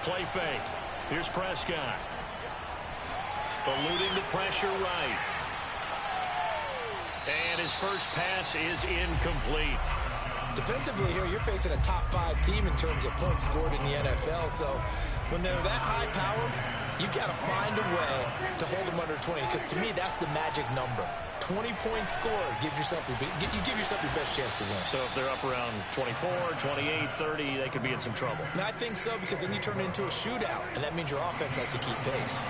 play fake. Here's Prescott. Eluding the pressure right. And his first pass is incomplete. Defensively here, you're facing a top 5 team in terms of points scored in the NFL. So when they're that high powered, you got to find a way to hold them under 20. Because to me, that's the magic number. 20-point score gives yourself you give yourself your best chance to win. So if they're up around 24, 28, 30, they could be in some trouble. And I think so, because then you turn it into a shootout, and that means your offense has to keep pace.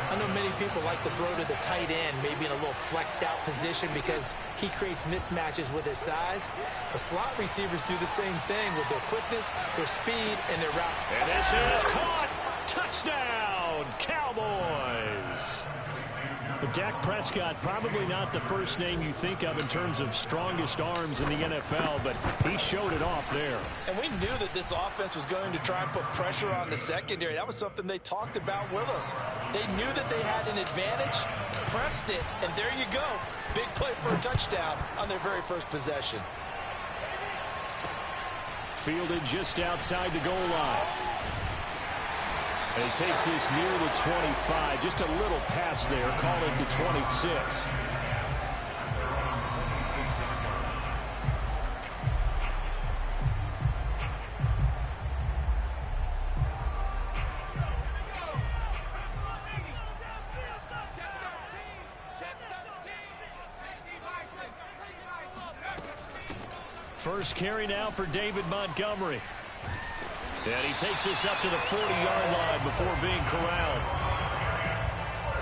I know many people like to throw to the tight end, maybe in a little flexed out position because he creates mismatches with his size. The slot receivers do the same thing with their quickness, their speed, and their route. And this is caught. Touchdown, Cowboys. But Dak Prescott, probably not the first name you think of in terms of strongest arms in the NFL, but he showed it off there. And we knew that this offense was going to try and put pressure on the secondary. That was something they talked about with us. They knew that they had an advantage, pressed it, and there you go. Big play for a touchdown on their very first possession. Fielded just outside the goal line. And he takes this near the 25. Just a little pass there. Call it the 26. First carry now for David Montgomery. And he takes this up to the 40-yard line before being corralled.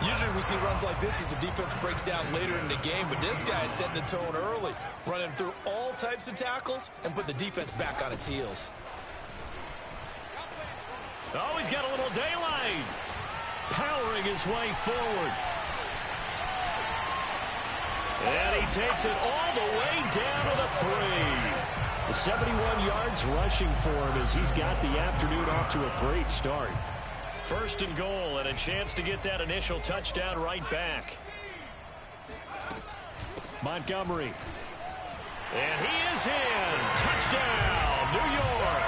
Usually we see runs like this as the defense breaks down later in the game, but this guy is setting the tone early, running through all types of tackles and put the defense back on its heels. Oh, he's got a little daylight. Powering his way forward. And he takes it all the way down to the 3. The 71 yards rushing for him as he's got the afternoon off to a great start. First and goal and a chance to get that initial touchdown right back. Montgomery. And he is in. Touchdown, New York.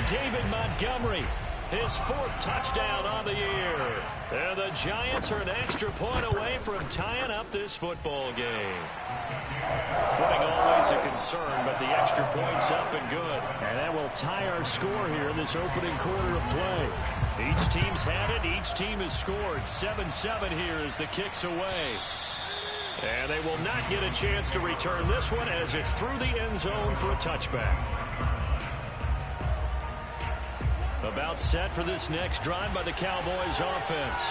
David Montgomery, his 4th touchdown on the year. And the Giants are an extra point away from tying up this football game. Footing always a concern, but the extra point's up and good. And that will tie our score here in this opening quarter of play. Each team's had it. Each team has scored. 7-7 here as the kick's away. And they will not get a chance to return this one as it's through the end zone for a touchback. About set for this next drive by the Cowboys offense.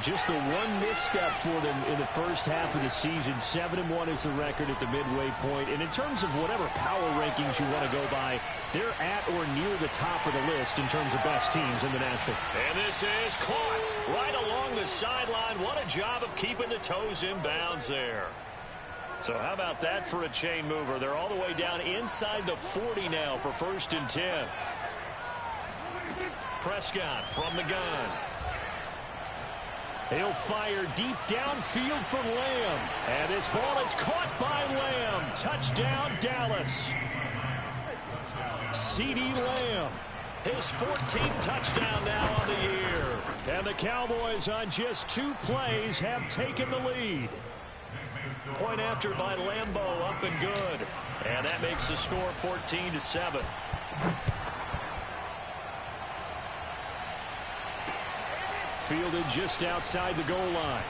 Just the one misstep for them in the first half of the season. 7-1 is the record at the midway point. And in terms of whatever power rankings you want to go by, they're at or near the top of the list in terms of best teams in the National. And this is caught right along the sideline. What a job of keeping the toes in bounds there. So how about that for a chain mover? They're all the way down inside the 40 now for 1st and 10. Prescott from the gun. He'll fire deep downfield for Lamb. And this ball is caught by Lamb. Touchdown, Dallas. CeeDee Lamb. His 14th touchdown now on the year. And the Cowboys on just 2 plays have taken the lead. Point after by Lambeau, up and good. And that makes the score 14-7. Fielded just outside the goal line.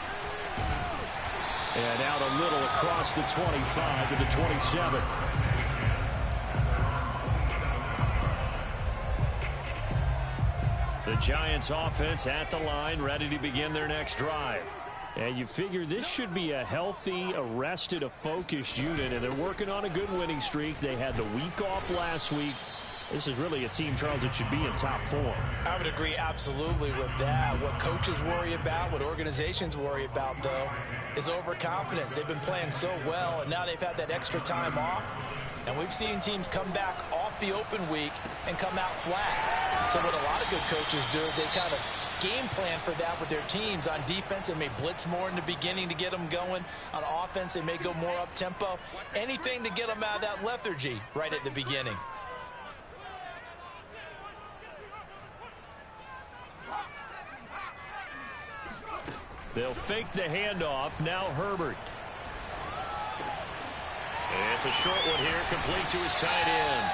And out a little across the 25 to the 27. The Giants offense at the line, ready to begin their next drive. And you figure this should be a healthy, a rested, a focused unit, and they're working on a good winning streak. They had the week off last week. This is really a team, Charles, that should be in top form. I would agree absolutely with that. What coaches worry about, what organizations worry about, though, is overconfidence. They've been playing so well, and now they've had that extra time off. And we've seen teams come back off the open week and come out flat. So what a lot of good coaches do is they kind of game plan for that with their teams. On defense, they may blitz more in the beginning to get them going. On offense, they may go more up-tempo. Anything to get them out of that lethargy right at the beginning. They'll fake the handoff. Now Herbert. And it's a short one here, complete to his tight end.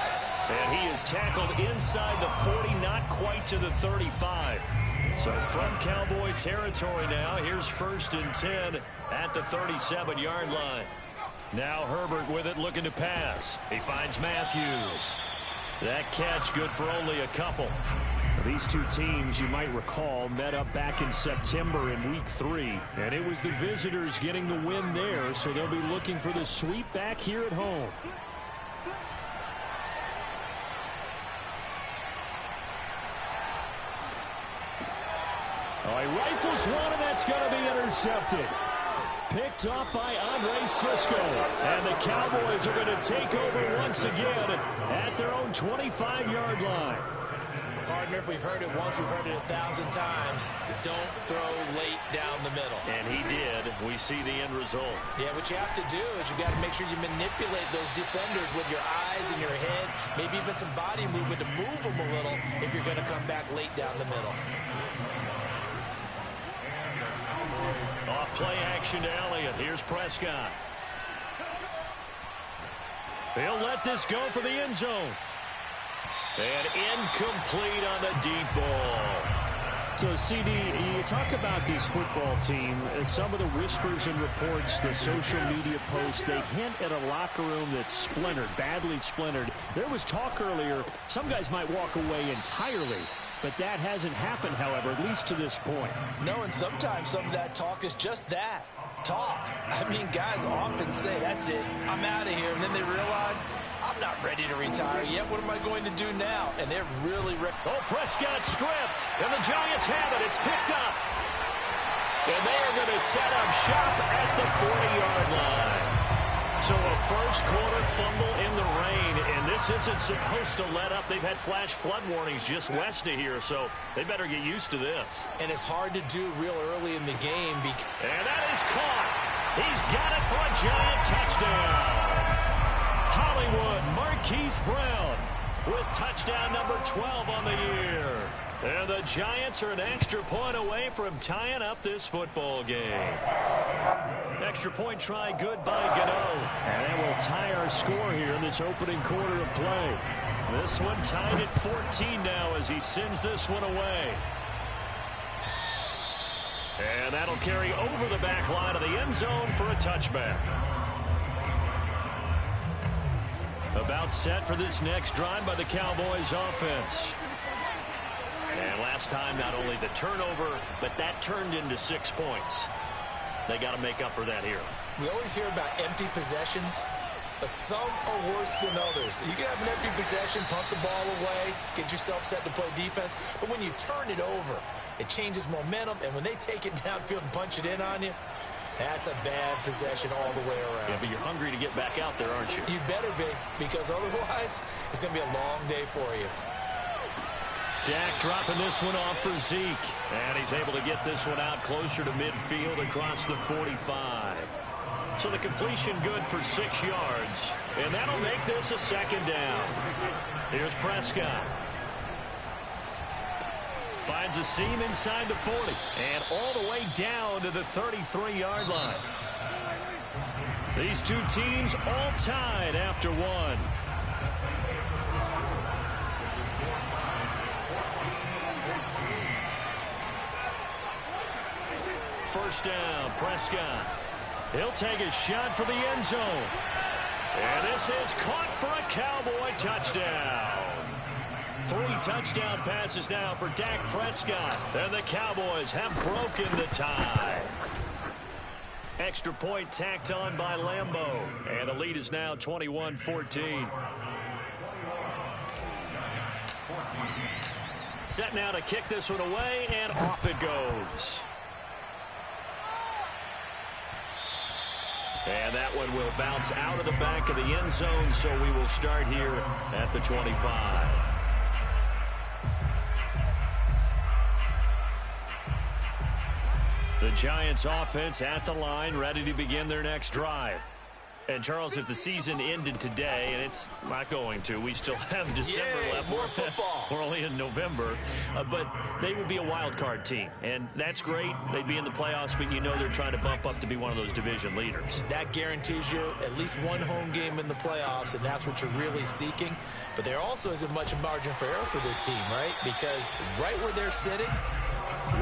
And he is tackled inside the 40, not quite to the 35. So from Cowboy territory now, here's 1st and 10 at the 37-yard line. Now Herbert with it, looking to pass. He finds Matthews. That catch good for only a couple. These two teams, you might recall, met up back in September in Week 3. And it was the visitors getting the win there, so they'll be looking for the sweep back here at home. Oh, he rifles one, and that's going to be intercepted. Picked off by Andre Cisco. And the Cowboys are going to take over once again at their own 25-yard line. Partner, if we've heard it once, we've heard it 1,000 times. Don't throw late down the middle. And he did. We see the end result. Yeah, what you have to do is you got to make sure you manipulate those defenders with your eyes and your head, maybe even some body movement to move them a little if you're going to come back late down the middle. Off play action to Elliott. Here's Prescott. He'll let this go for the end zone. And incomplete on the deep ball. So, CD, you talk about this football team, some of the whispers and reports, the social media posts, they hint at a locker room that's splintered, badly splintered. There was talk earlier, some guys might walk away entirely. But that hasn't happened, however, at least to this point. No, and sometimes some of that talk is just that, talk. I mean, guys often say, that's it, I'm out of here. And then they realize, I'm not ready to retire yet. What am I going to do now? And they're really ready. Oh, Prescott stripped. And the Giants have it. It's picked up. And they are going to set up shop at the 40-yard line. So a first-quarter fumble in the rain, and this isn't supposed to let up. They've had flash flood warnings just west of here, so they better get used to this. And it's hard to do real early in the game. And that is caught. He's got it for a Giant touchdown. Hollywood Marquise Brown with touchdown number 12 on the year. And the Giants are an extra point away from tying up this football game. Extra point try good by Gano. And that will tie our score here in this opening quarter of play. This one tied at 14 now as he sends this one away. And that'll carry over the back line of the end zone for a touchback. About set for this next drive by the Cowboys offense. And last time, not only the turnover, but that turned into 6 points. They got to make up for that here. We always hear about empty possessions, but some are worse than others. You can have an empty possession, pump the ball away, get yourself set to play defense, but when you turn it over, it changes momentum, and when they take it downfield and punch it in on you, that's a bad possession all the way around. Yeah, but you're hungry to get back out there, aren't you? You better be, because otherwise, it's going to be a long day for you. Dak dropping this one off for Zeke. And he's able to get this one out closer to midfield across the 45. So the completion good for 6 yards. And that'll make this a second down. Here's Prescott. Finds a seam inside the 40. And all the way down to the 33-yard line. These two teams all tied after one. First down, Prescott. He'll take a shot for the end zone. And this is caught for a Cowboy touchdown. 3 touchdown passes now for Dak Prescott. And the Cowboys have broken the tie. Extra point tacked on by Lambeau. And the lead is now 21-14. Set now to kick this one away, and off it goes. And that one will bounce out of the back of the end zone, so we will start here at the 25. The Giants offense at the line, ready to begin their next drive. And, Charles, if the season ended today, and it's not going to, we still have December left. More football. We're only in November. But they would be a wild card team. And that's great. They'd be in the playoffs, but you know they're trying to bump up to be one of those division leaders. That guarantees you at least one home game in the playoffs, and that's what you're really seeking. But there also isn't much margin for error for this team, right? Because right where they're sitting,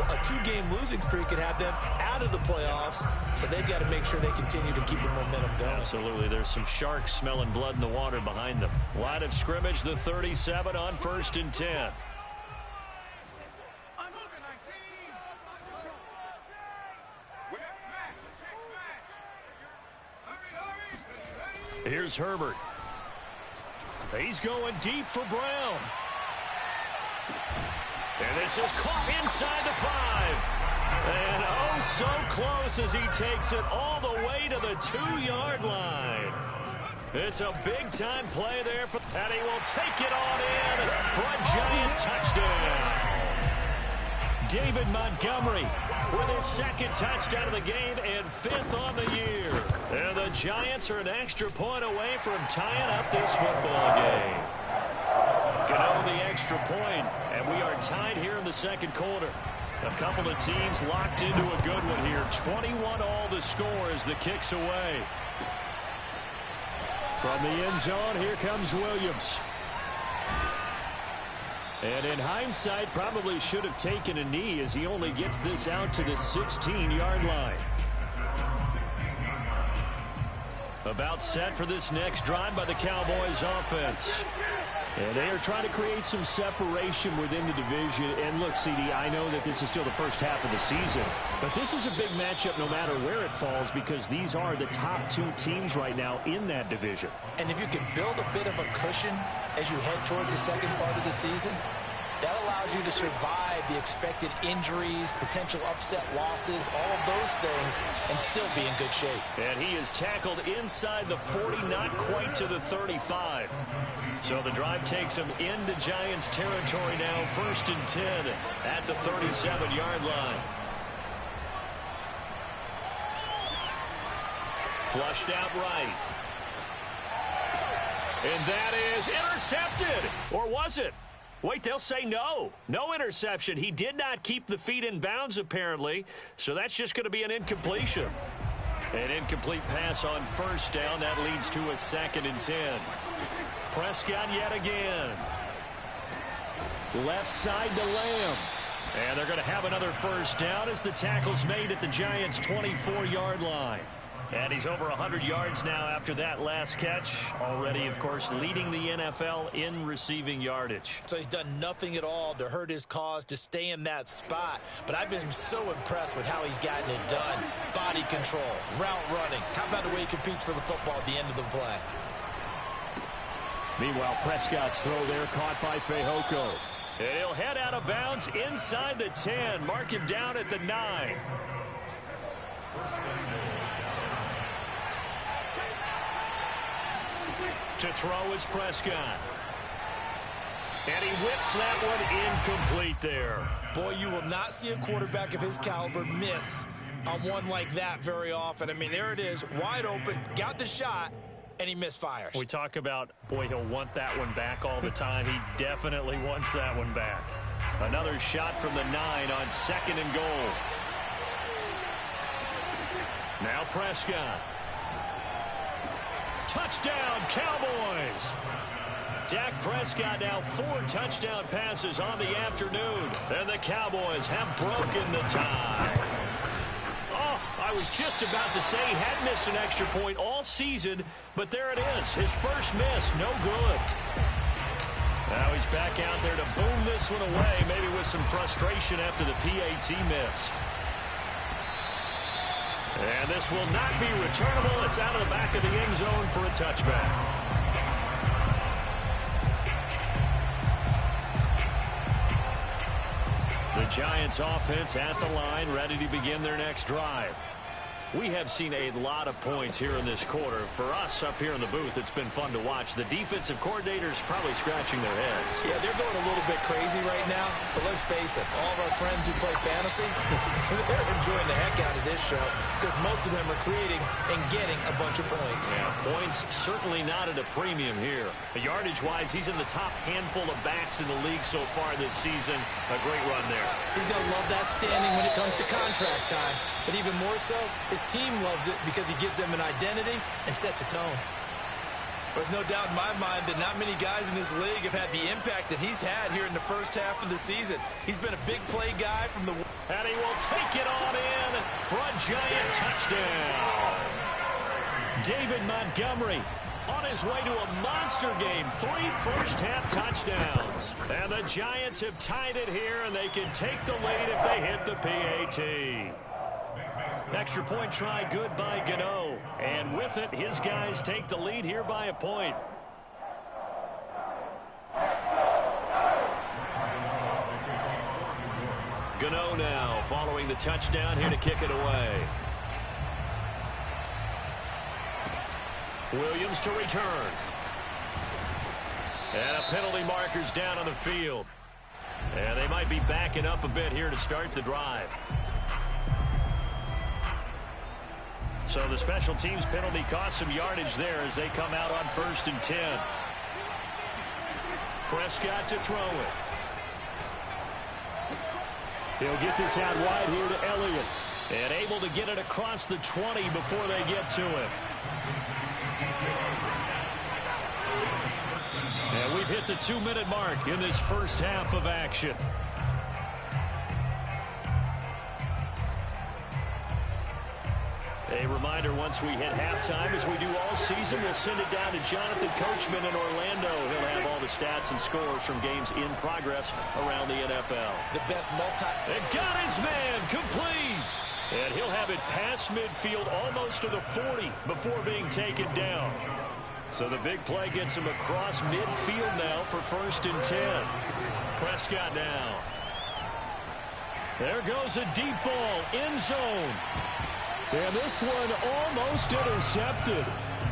a two-game losing streak could have them out of the playoffs, so they've got to make sure they continue to keep the momentum going. Absolutely. There's some sharks smelling blood in the water behind them. Line of scrimmage, the 37 on 1st and 10. Here's Herbert. He's going deep for Brown. And this is caught inside the 5. And oh, so close as he takes it all the way to the 2-yard line. It's a big-time play there, and he will take it on in for a Giant touchdown. David Montgomery with his 2nd touchdown of the game and 5th on the year. And the Giants are an extra point away from tying up this football game. Gano the extra point, and we are tied here in the 2nd quarter. A couple of teams locked into a good one here. 21 all the score as the kick's away. From the end zone, here comes Williams. And in hindsight, probably should have taken a knee as he only gets this out to the 16-yard line. About set for this next drive by the Cowboys offense. And they are trying to create some separation within the division. And look, CD, I know that this is still the first half of the season, but this is a big matchup no matter where it falls because these are the top 2 teams right now in that division. And if you can build a bit of a cushion as you head towards the second part of the season, that allows you to survive the expected injuries, potential upset losses, all of those things, and still be in good shape. And he is tackled inside the 40, not quite to the 35. So the drive takes him into Giants territory now, 1st and 10 at the 37-yard line. Flushed out right. And that is intercepted. Or was it? Wait, they'll say no. No interception. He did not keep the feet in bounds, apparently. So that's just going to be an incompletion. An incomplete pass on 1st down. That leads to a 2nd and 10. Prescott yet again. Left side to Lamb. And they're going to have another 1st down as the tackle's made at the Giants' 24-yard line. And he's over 100 yards now after that last catch. Already, of course, leading the NFL in receiving yardage. So he's done nothing at all to hurt his cause, to stay in that spot. But I've been so impressed with how he's gotten it done. Body control, route running. How about the way he competes for the football at the end of the play? Meanwhile, Prescott's throw there caught by Fehoko. And he'll head out of bounds inside the 10. Mark him down at the 9. To throw is Prescott. And he whips that one incomplete there. Boy, you will not see a quarterback of his caliber miss on one like that very often. I mean, there it is, wide open, got the shot, and he misfires. We talk about, boy, he'll want that one back all the time. He definitely wants that one back. Another shot from the 9 on 2nd and goal. Now Prescott. Touchdown, Cowboys! Dak Prescott now 4 touchdown passes on the afternoon. And the Cowboys have broken the tie. Oh, I was just about to say he had missed an extra point all season, but there it is. His first miss, no good. Now he's back out there to boom this one away, maybe with some frustration after the PAT miss. And this will not be returnable. It's out of the back of the end zone for a touchback. The Giants offense at the line, ready to begin their next drive. We have seen a lot of points here in this quarter. For us up here in the booth, it's been fun to watch. The defensive coordinators probably scratching their heads. Yeah, they're going a little bit crazy right now. But let's face it, all of our friends who play fantasy, they're enjoying the heck out of this show because most of them are creating and getting a bunch of points. Yeah, points certainly not at a premium here. Yardage-wise, he's in the top handful of backs in the league so far this season. A great run there. He's going to love that standing when it comes to contract time. But even more so, his team loves it because he gives them an identity and sets a tone. There's no doubt in my mind that not many guys in this league have had the impact that he's had here in the first half of the season. He's been a big play guy from the... And he will take it on in for a giant touchdown. David Montgomery on his way to a monster game. 3 first-half touchdowns. And the Giants have tied it here, and they can take the lead if they hit the PAT. Extra point try good by Gano. And with it, his guys take the lead here by a point. Gano now following the touchdown here to kick it away. Williams to return. And a penalty marker's down on the field. And they might be backing up a bit here to start the drive. So the special teams penalty cost some yardage there as they come out on 1st and 10. Prescott to throw it. He'll get this out wide here to Elliott. And able to get it across the 20 before they get to him. And we've hit the 2-minute mark in this first half of action. A reminder, once we hit halftime, as we do all season, we'll send it down to Jonathan Coachman in Orlando. He'll have all the stats and scores from games in progress around the NFL. The best And got his man complete. And he'll have it past midfield almost to the 40 before being taken down. So the big play gets him across midfield now for 1st and 10. Prescott now. There goes a deep ball, end zone. And this one almost intercepted.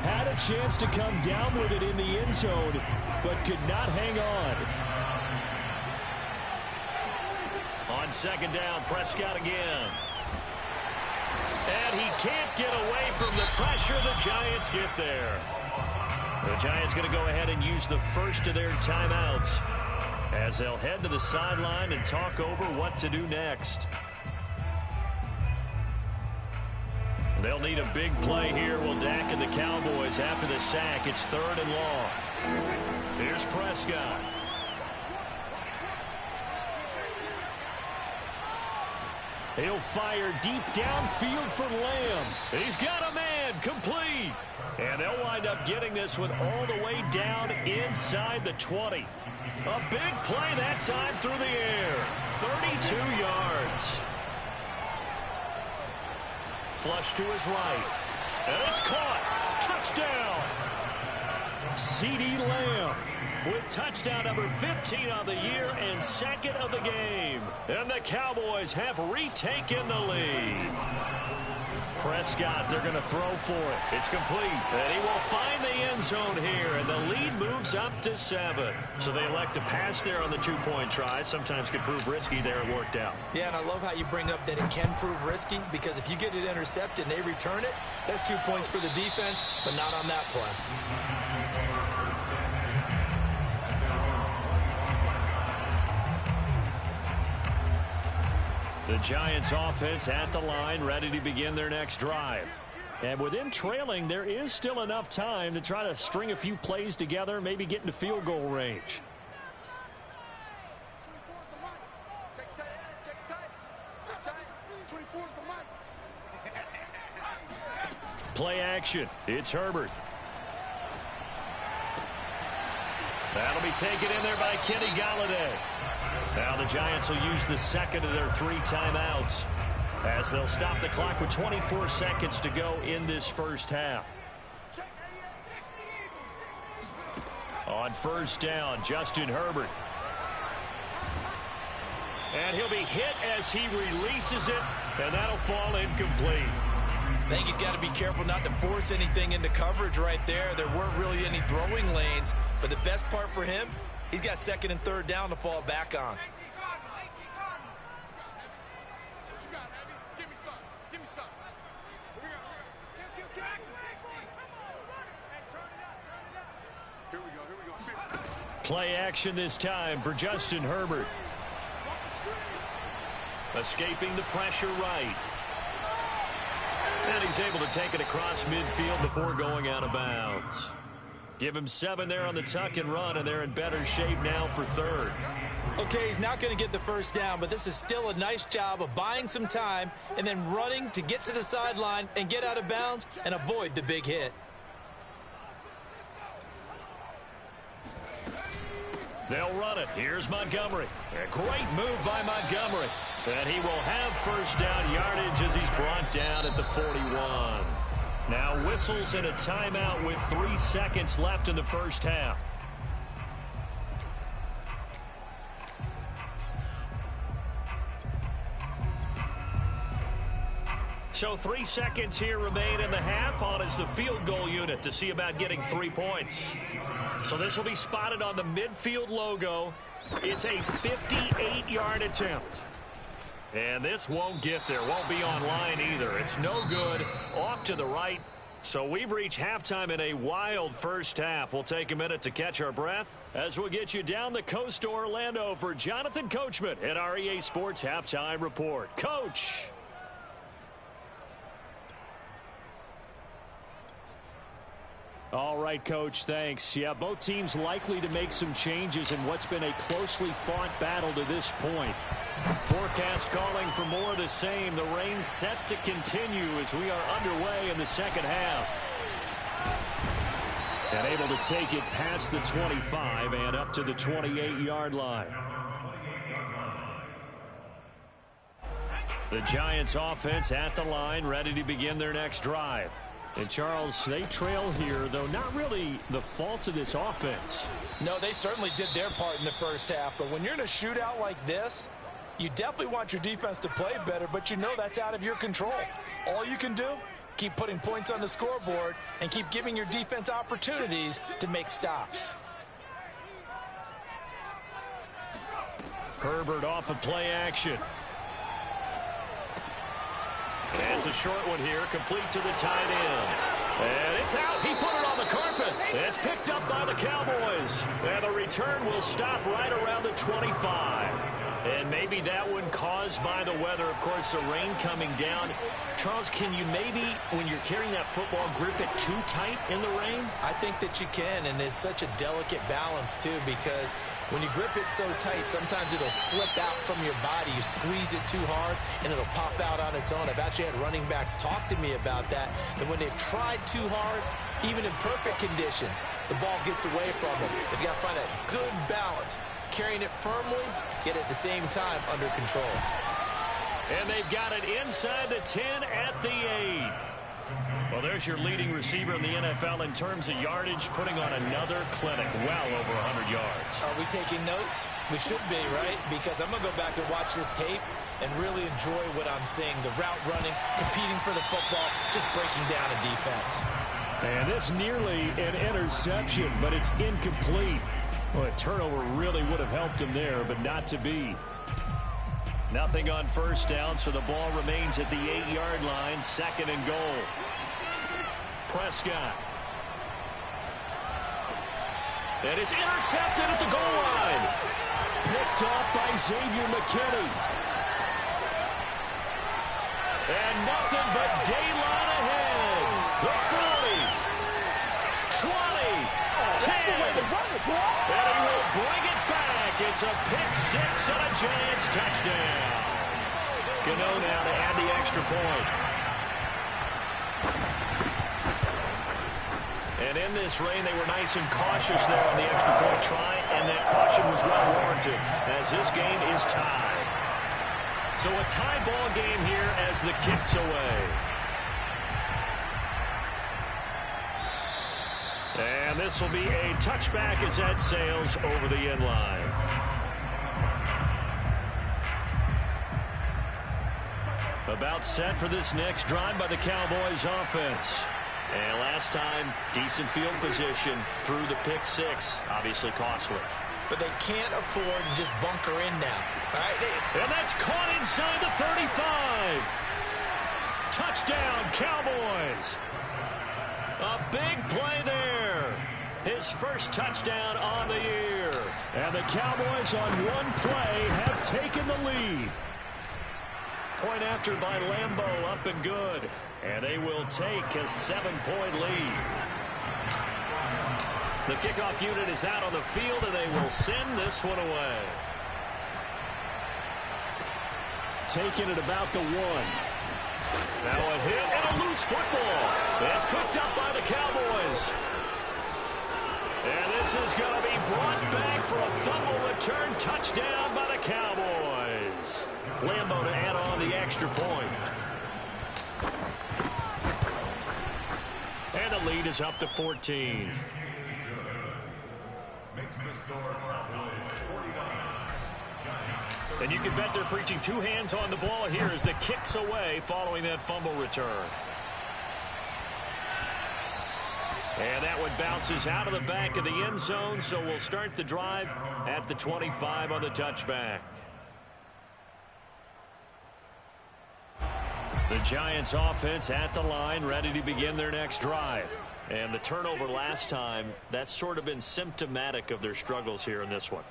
Had a chance to come down with it in the end zone, but could not hang on. On 2nd down, Prescott again. And he can't get away from the pressure. The Giants get there. The Giants going to go ahead and use the first of their timeouts as they'll head to the sideline and talk over what to do next. They'll need a big play here. Will Dak and the Cowboys after the sack. It's 3rd and long. Here's Prescott. He'll fire deep downfield for Lamb. He's got a man, complete. And they'll wind up getting this one all the way down inside the 20. A big play that time through the air. 32 yards. Flush to his right. And it's caught. Touchdown. CeeDee Lamb with touchdown number 15 on the year and 2nd of the game. And the Cowboys have retaken the lead. Prescott, they're going to throw for it. It's complete. And he will find the end zone here. And the lead moves up to 7. So they elect to pass there on the 2-point try. Sometimes could prove risky there. It worked out. Yeah, and I love how you bring up that it can prove risky, because if you get it intercepted and they return it, that's 2 points for the defense, but not on that play. The Giants offense at the line, ready to begin their next drive. And with them trailing, there is still enough time to try to string a few plays together, maybe get into field goal range. Play action. It's Herbert. That'll be taken in there by Kenny Golladay. Now the Giants will use the 2nd of their 3 timeouts as they'll stop the clock with 24 seconds to go in this first half. On 1st down, Justin Herbert. And he'll be hit as he releases it, and that'll fall incomplete. I think he's got to be careful not to force anything into coverage right there. There weren't really any throwing lanes, but the best part for him, he's got second and third down to fall back on. Play action this time for Justin Herbert. Escaping the pressure right. And he's able to take it across midfield before going out of bounds. Give him 7 there on the tuck and run, and they're in better shape now for third. Okay, he's not going to get the first down, but this is still a nice job of buying some time and then running to get to the sideline and get out of bounds and avoid the big hit. They'll run it. Here's Montgomery. A great move by Montgomery. And he will have first down yardage as he's brought down at the 41. Now whistles and a timeout with 3 seconds left in the first half. So 3 seconds here remain in the half. On is the field goal unit to see about getting 3 points. So this will be spotted on the midfield logo. It's a 58-yard attempt. And this won't get there. Won't be online either. It's no good. Off to the right. So we've reached halftime in a wild first half. We'll take a minute to catch our breath as we'll get you down the coast to Orlando for Jonathan Coachman at our EA Sports Halftime Report. Coach. All right, Coach, thanks. Yeah, both teams likely to make some changes in what's been a closely fought battle to this point. Forecast calling for more of the same. The rain set to continue as we are underway in the second half. And able to take it past the 25 and up to the 28-yard line. The Giants offense at the line, ready to begin their next drive. And, Charles, they trail here, though not really the fault of this offense. No, they certainly did their part in the first half. But when you're in a shootout like this, you definitely want your defense to play better, but you know that's out of your control. All you can do, keep putting points on the scoreboard and keep giving your defense opportunities to make stops. Herbert off of play action. And it's a short one here, complete to the tight end. And it's out. He put it on the carpet. It's picked up by the Cowboys. And the return will stop right around the 25. And maybe that one caused by the weather. Of course, the rain coming down. Charles, can you maybe, when you're carrying that football, grip it too tight in the rain? I think that you can, and it's such a delicate balance, too, because when you grip it so tight, sometimes it'll slip out from your body. You squeeze it too hard, and it'll pop out on its own. I've actually had running backs talk to me about that when they've tried too hard, even in perfect conditions, the ball gets away from them. They've got to find a good balance, carrying it firmly, yet at the same time under control. And they've got it inside the 10 at the 8. Well, there's your leading receiver in the NFL in terms of yardage, putting on another clinic, well over 100 yards. Are we taking notes? We should be, right? Because I'm going to go back and watch this tape and really enjoy what I'm seeing. The route running, competing for the football, just breaking down a defense. And this nearly an interception, but it's incomplete. Well, a turnover really would have helped him there, but not to be. Nothing on first down, so the ball remains at the 8-yard line, second and goal. Prescott. And it's intercepted at the goal line. Picked off by Xavier McKinney. And nothing but daylight ahead. The 40. 20. 10. And he will bring it back. It's a pick six and a Giants touchdown. Gano now to add the extra point. And in this rain, they were nice and cautious there on the extra point try, and that caution was well warranted as this game is tied. So a tie ball game here as the kick's away. And this will be a touchback as that sails over the end line. About set for this next drive by the Cowboys offense. And last time, decent field position through the pick six. Obviously costly. But they can't afford to just bunker in now. All right? And that's caught inside the 35. Touchdown, Cowboys. A big play there. His first touchdown on the year. And the Cowboys on one play have taken the lead. Point after by Lambeau, up and good. And they will take a 7-point lead. The kickoff unit is out on the field, and they will send this one away. Taking it about the 1. Now a hit and a loose football. That's picked up by the Cowboys. And this is going to be brought back for a fumble return touchdown by the Cowboys. Lambeau to add on the extra point. And the lead is up to 14. And you can bet they're preaching two hands on the ball here as the kicks away following that fumble return. And that one bounces out of the back of the end zone, so we'll start the drive at the 25 on the touchback. The Giants offense at the line, ready to begin their next drive. And the turnover last time, that's sort of been symptomatic of their struggles here in this one.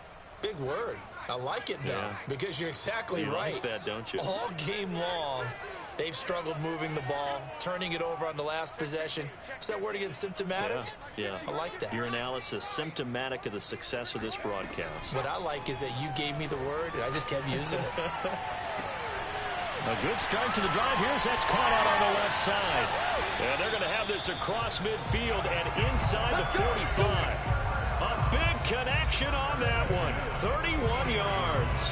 Big word. I like it, though, because you're exactly right. You like that, don't you? All game long, they've struggled moving the ball, turning it over on the last possession. Is that word again, symptomatic? Yeah. I like that. Your analysis, symptomatic of the success of this broadcast. What I like is that you gave me the word, and I just kept using it. A good start to the drive. Here's that's caught out on the left side. And they're going to have this across midfield and inside the 45. A big connection on that one. 31 yards.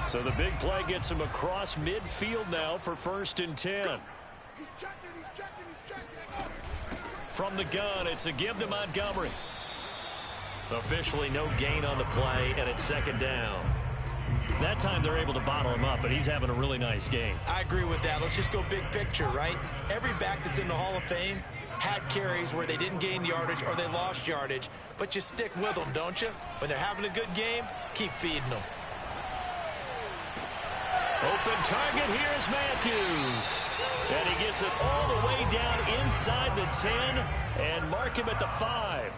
So the big play gets him across midfield now for 1st and 10. He's checking. From the gun, it's a give to Montgomery. Officially no gain on the play, and it's 2nd down. That time they're able to bottle him up, but he's having a really nice game. I agree with that. Let's just go big picture, right? Every back that's in the Hall of Fame had carries where they didn't gain yardage or they lost yardage, but you stick with them, don't you? When they're having a good game, keep feeding them. Open target, here's Matthews. And he gets it all the way down inside the 10 and mark him at the 5.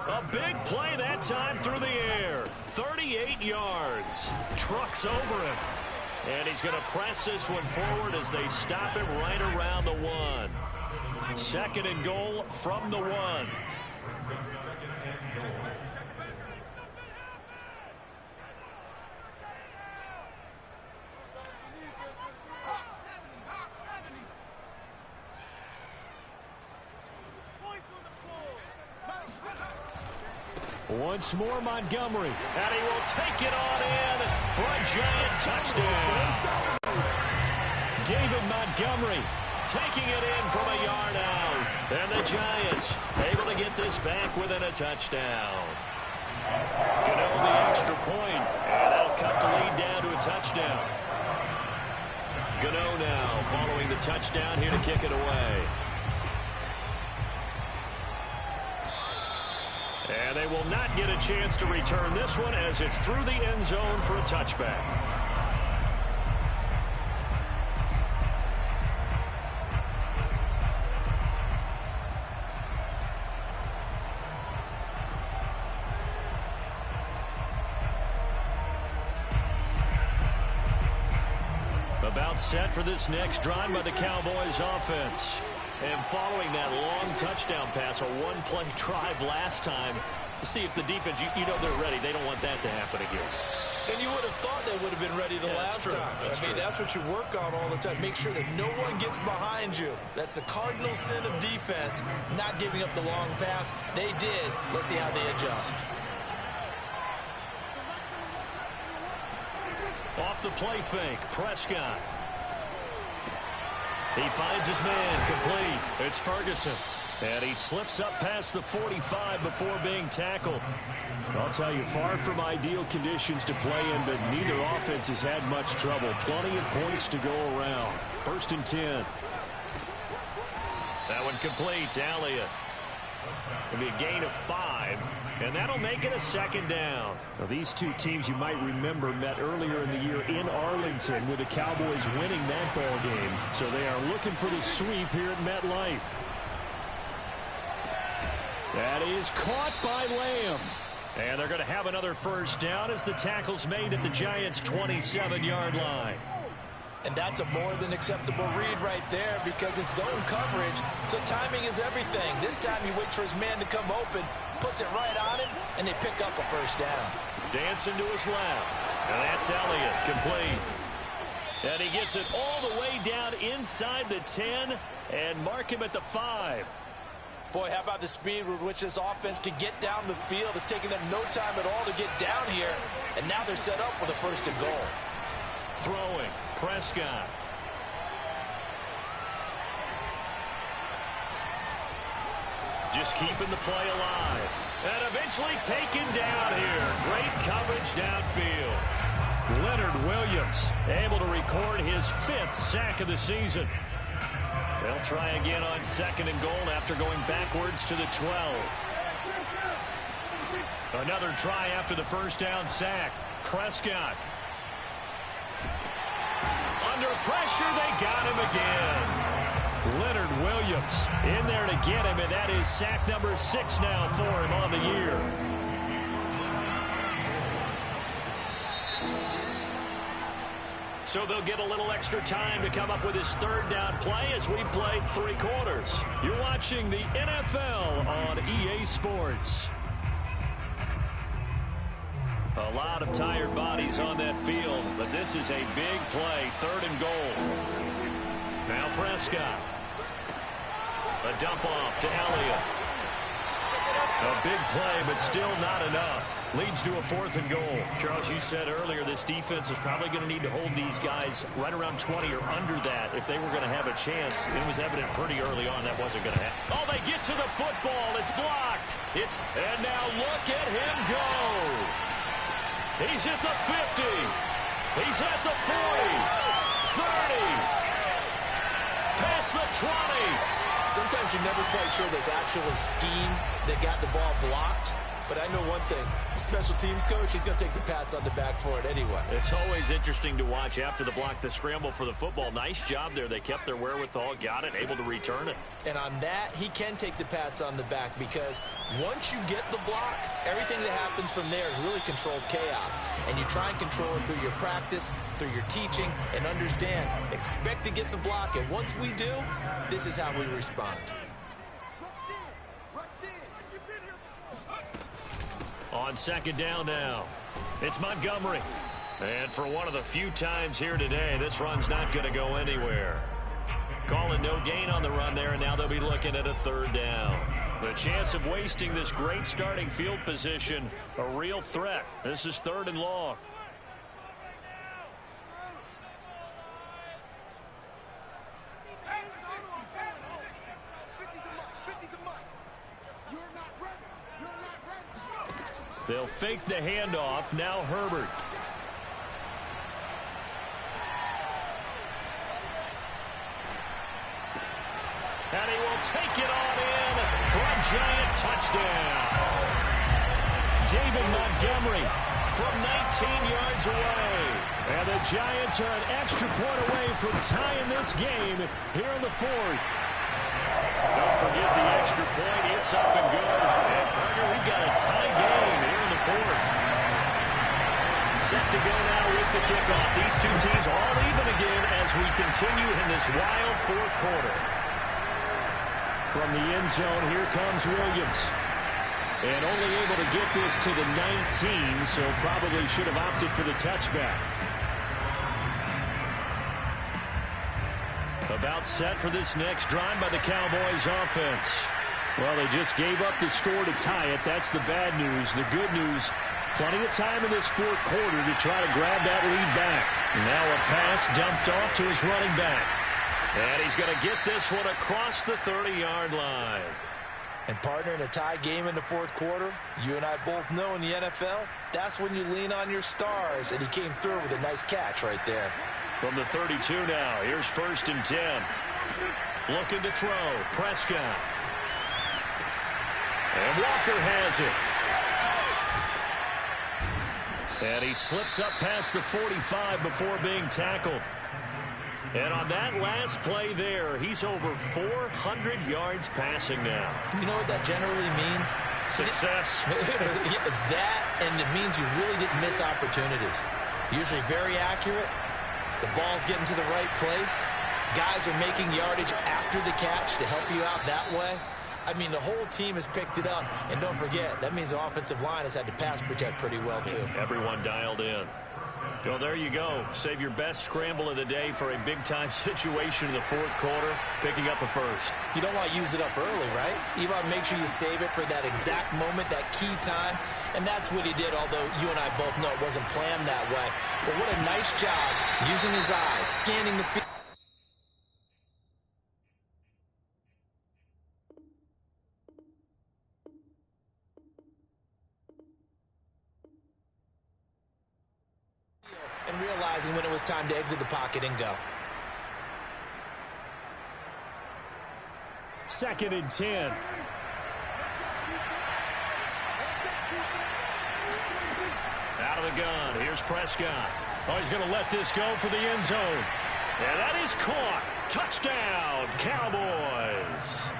A big play that time through the air. 38 yards. Trucks over him. And he's going to press this one forward as they stop him right around the 1. 2nd and goal from the 1. Once more, Montgomery. And he will take it on in for a giant touchdown. David Montgomery taking it in from a yard out. And the Giants able to get this back within a touchdown. Gano the extra point, and that'll cut the lead down to a touchdown. Gano now following the touchdown here to kick it away. And they will not get a chance to return this one as it's through the end zone for a touchback. About set for this next drive by the Cowboys offense. And following that long touchdown pass, a one-play drive last time, see if the defense, you know they're ready. They don't want that to happen again. And you would have thought they would have been ready the last time. That's what you work on all the time. Make sure that no one gets behind you. That's the cardinal sin of defense, not giving up the long pass. They did. Let's see how they adjust. Off the play fake, Prescott. He finds his man complete. It's Ferguson. And he slips up past the 45 before being tackled. I'll tell you, far from ideal conditions to play in, but neither offense has had much trouble. Plenty of points to go around. 1st and 10. That one complete to Elliott. It'll be a gain of 5, and that'll make it a 2nd down. Now, these two teams, you might remember, met earlier in the year in Arlington with the Cowboys winning that ball game. So they are looking for the sweep here at MetLife. That is caught by Lamb. And they're going to have another 1st down as the tackle's made at the Giants' 27-yard line. And that's a more than acceptable read right there because it's zone coverage, so timing is everything. This time he waits for his man to come open, puts it right on him, and they pick up a 1st down. Dancing to his left. And that's Elliott, complete. And he gets it all the way down inside the 10 and mark him at the 5. Boy, how about the speed with which this offense can get down the field? It's taken them no time at all to get down here, and now they're set up with a 1st and goal. Throwing, Prescott. Just keeping the play alive. And eventually taken down here. Great coverage downfield. Leonard Williams able to record his 5th sack of the season. They'll try again on 2nd and goal after going backwards to the 12. Another try after the 1st down sack. Prescott. Under pressure, they got him again. Leonard Williams in there to get him, and that is sack number 6 now for him on the year. So they'll get a little extra time to come up with his 3rd down play as we played 3 quarters. You're watching the NFL on EA Sports. A lot of tired bodies on that field, but this is a big play, 3rd and goal. Now Prescott. A dump off to Elliott. A big play, but still not enough. Leads to a 4th and goal. Charles, you said earlier this defense is probably going to need to hold these guys right around 20 or under that if they were going to have a chance. It was evident pretty early on that wasn't going to happen. Oh, they get to the football. It's blocked. And now look at him go. He's at the 50. He's at the 40. 30. Past the 20. Sometimes you're never quite sure there's actually scheme that got the ball blocked. But I know one thing, the special teams coach, he's going to take the pats on the back for it anyway. It's always interesting to watch after the block, the scramble for the football. Nice job there. They kept their wherewithal, got it, able to return it. And on that, he can take the pats on the back because once you get the block, everything that happens from there is really controlled chaos. And you try and control it through your practice, through your teaching, and understand, expect to get the block. And once we do, this is how we respond. On 2nd down now, it's Montgomery. And for one of the few times here today, this run's not going to go anywhere. Calling no gain on the run there, and now they'll be looking at a 3rd down. The chance of wasting this great starting field position, a real threat. This is 3rd and long. They'll fake the handoff. Now Herbert. And he will take it on in for a Giant touchdown. David Montgomery from 19 yards away. And the Giants are an extra point away from tying this game here in the 4th. Don't forget the extra point. It's up and good. And partner, we've got a tie game here in the 4th. Set to go now with the kickoff. These two teams all even again as we continue in this wild 4th quarter. From the end zone, here comes Williams. And only able to get this to the 19, so probably should have opted for the touchback. About set for this next drive by the Cowboys offense. Well, they just gave up the score to tie it. That's the bad news. The good news, plenty of time in this 4th quarter to try to grab that lead back. Now a pass dumped off to his running back. And he's going to get this one across the 30-yard line. And partner, in a tie game in the fourth quarter, you and I both know in the NFL, that's when you lean on your stars. And he came through with a nice catch right there. From the 32 now, here's 1st and 10. Looking to throw. Prescott. And Walker has it. And he slips up past the 45 before being tackled. And on that last play there, he's over 400 yards passing now. You know what that generally means? Success. That, and it means you really didn't miss opportunities. Usually very accurate. The ball's getting to the right place. Guys are making yardage after the catch to help you out that way. I mean, the whole team has picked it up. And don't forget, that means the offensive line has had to pass protect pretty well, too. Everyone dialed in. Well, there you go. Save your best scramble of the day for a big-time situation in the fourth quarter, picking up the first. You don't want to use it up early, right? You want to make sure you save it for that exact moment, that key time. And that's what he did, although you and I both know it wasn't planned that way. But what a nice job using his eyes, scanning the field. And realizing when it was time to exit the pocket and go. 2nd and 10. Out of the gun. Here's Prescott. Oh, he's going to let this go for the end zone. And that is caught. Touchdown, Cowboys.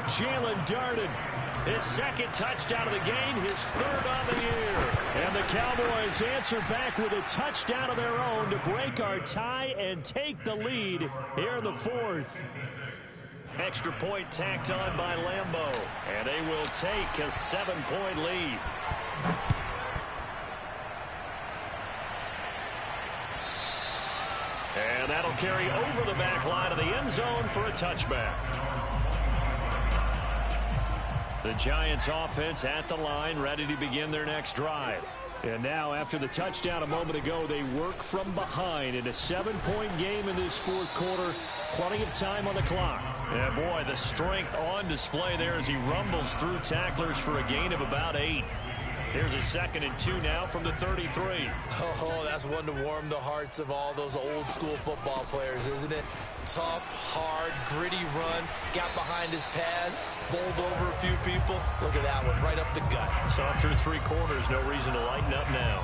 Jalen Darden, his 2nd touchdown of the game, his 3rd on the year. And the Cowboys answer back with a touchdown of their own to break our tie and take the lead here in the 4th. Extra point tacked on by Lambeau. And they will take a 7-point lead. And that'll carry over the back line of the end zone for a touchback. The Giants offense at the line, ready to begin their next drive. And now, after the touchdown a moment ago, they work from behind in a 7-point game in this fourth quarter. Plenty of time on the clock. And boy, the strength on display there as he rumbles through tacklers for a gain of about 8. Here's a 2nd and 2 now from the 33. Oh, that's one to warm the hearts of all those old school football players, isn't it? Tough, hard, gritty run. Got behind his pads, bowled over a few people. Look at that one, right up the gut. Saw him through 3 quarters. No reason to lighten up now.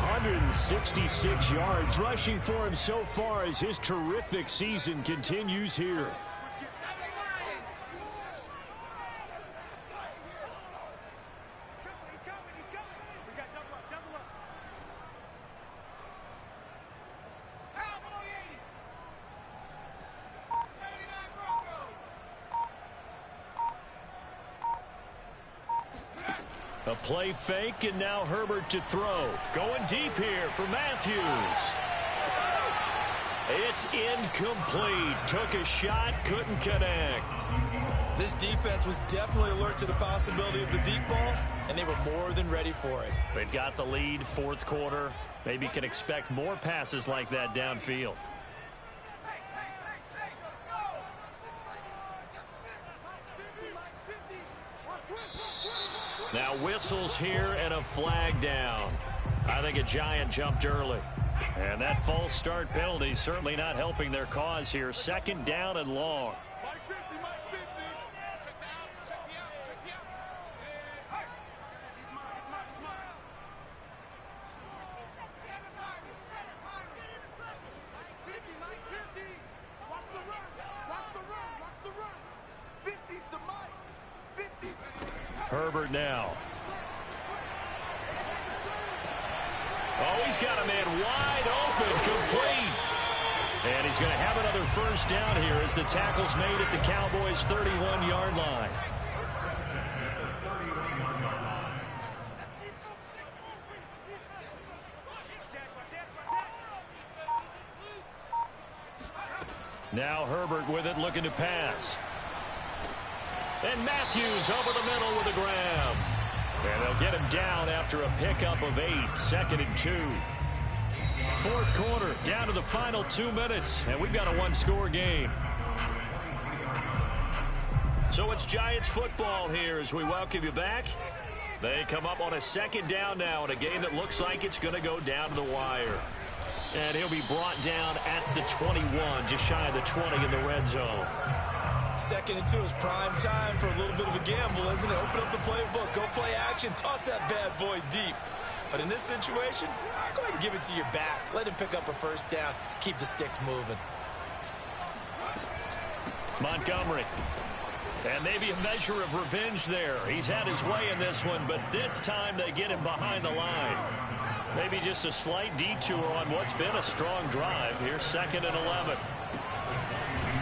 166 yards rushing for him so far as his terrific season continues here. A play fake, and now Herbert to throw. Going deep here for Matthews. It's incomplete. Took a shot, couldn't connect. This defense was definitely alert to the possibility of the deep ball, and they were more than ready for it. They've got the lead, fourth quarter. Maybe can expect more passes like that downfield. Now whistles here and a flag down. I think a Giant jumped early. And that false start penalty certainly not helping their cause here. 2nd down and long. Herbert now. Oh, he's got a man wide open, complete. And he's going to have another first down here as the tackle's made at the Cowboys' 31-yard line. Now Herbert with it, looking to pass. And Matthews over the middle with a grab. And they'll get him down after a pickup of 8. 2nd and 2. fourth quarter, down to the final 2 minutes, and we've got a one-score game. So it's Giants football here as we welcome you back. They come up on a second down now in a game that looks like it's going to go down to the wire. And he'll be brought down at the 21, just shy of the 20 in the red zone. Second and 2 is prime time for a little bit of a gamble, isn't it? Open up the playbook, go play action, toss that bad boy deep. But in this situation, go ahead and give it to your back. Let him pick up a first down. Keep the sticks moving. Montgomery. And maybe a measure of revenge there. He's had his way in this one, but this time they get him behind the line. Maybe just a slight detour on what's been a strong drive. Here's 2nd and 11.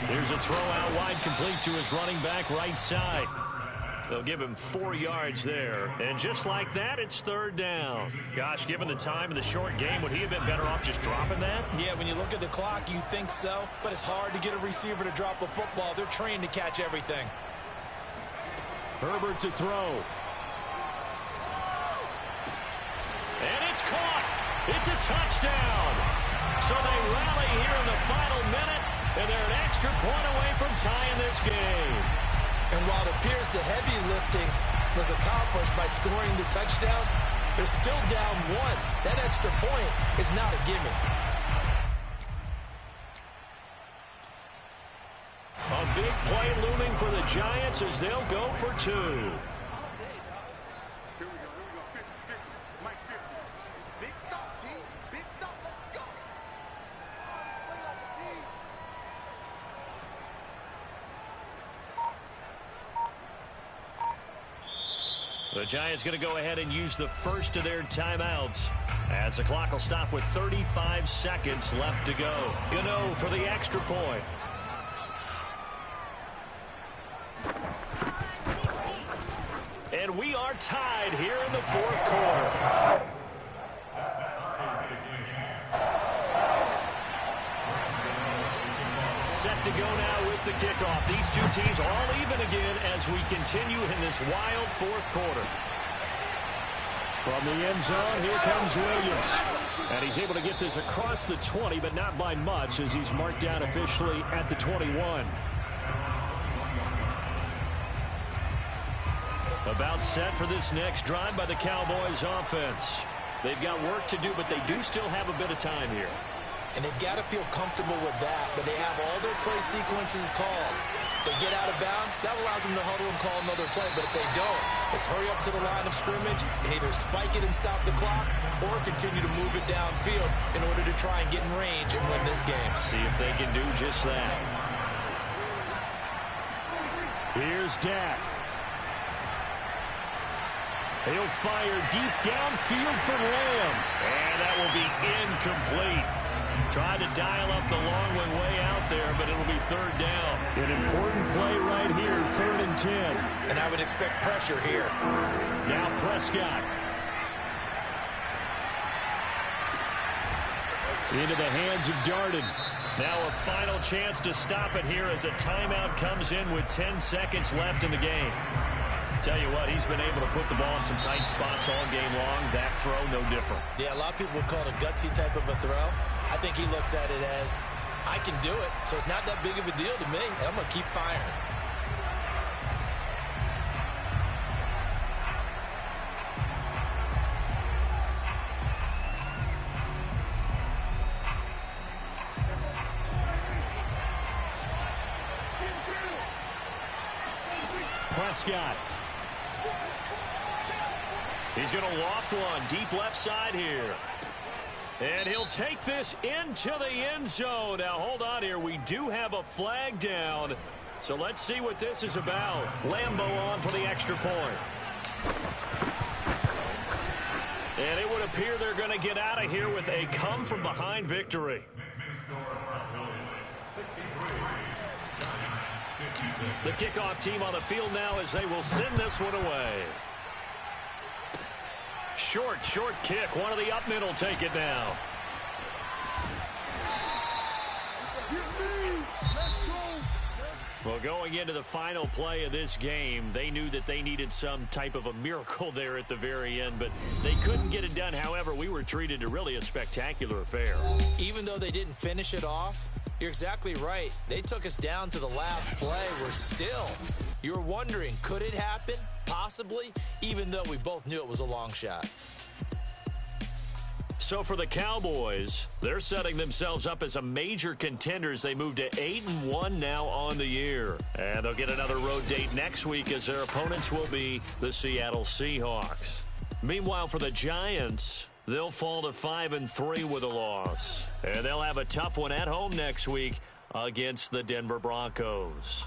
Here's a throw out wide, complete to his running back right side. They'll give him 4 yards there. And just like that, it's 3rd down. Gosh, given the time of the short game, would he have been better off just dropping that? Yeah, when you look at the clock, you think so. But it's hard to get a receiver to drop a football. They're trained to catch everything. Herbert to throw. And it's caught. It's a touchdown. So they rally here in the final minute, and they're an extra point away from tying this game. And while it appears the heavy lifting was accomplished by scoring the touchdown, they're still down 1. That extra point is not a gimme. A big play looming for the Giants as they'll go for 2. Here we go. Mike 50. Big stop, D. Big stop. Let's go. Play like a team. The Giants going to go ahead and use the first of their timeouts as the clock will stop with 35 seconds left to go. Gano for the extra point. And we are tied here in the fourth quarter. Set to go now with the kickoff. These two teams all even again as we continue in this wild fourth quarter. From the end zone, here comes Williams. And he's able to get this across the 20, but not by much as he's marked down officially at the 21. About set for this next drive by the Cowboys offense. They've got work to do, but they do still have a bit of time here. And they've got to feel comfortable with that, but they have all their play sequences called. If they get out of bounds, that allows them to huddle and call another play. But if they don't, it's hurry up to the line of scrimmage and either spike it and stop the clock or continue to move it downfield in order to try and get in range and win this game. See if they can do just that. Here's Dak. He'll fire deep downfield for Lamb. And that will be incomplete. Tried to dial up the long one way out there, but it'll be 3rd down. An important play right here, 3rd and 10. And I would expect pressure here. Now Prescott. Into the hands of Darden. Now a final chance to stop it here as a timeout comes in with 10 seconds left in the game. Tell you what, he's been able to put the ball in some tight spots all game long. That throw, no different. Yeah, a lot of people would call it a gutsy type of a throw. I think he looks at it as, I can do it, so it's not that big of a deal to me, and I'm going to keep firing. Prescott. He's going to loft one deep left side here. And he'll take this into the end zone. Now, hold on here. We do have a flag down. So let's see what this is about. Lambo on for the extra point. And it would appear they're going to get out of here with a come-from-behind victory. The kickoff team on the field now as they will send this one away. Short kick. One of the up men will take it now. Well, going into the final play of this game, they knew that they needed some type of a miracle there at the very end, but they couldn't get it done. However, we were treated to really a spectacular affair. Even though they didn't finish it off, you're exactly right. They took us down to the last play. We're still, you're wondering, could it happen? Possibly, even though we both knew it was a long shot. So for the Cowboys, they're setting themselves up as a major contenders. They move to 8-1 now on the year. And they'll get another road date next week as their opponents will be the Seattle Seahawks. Meanwhile, for the Giants, they'll fall to 5-3 with a loss. And they'll have a tough one at home next week against the Denver Broncos.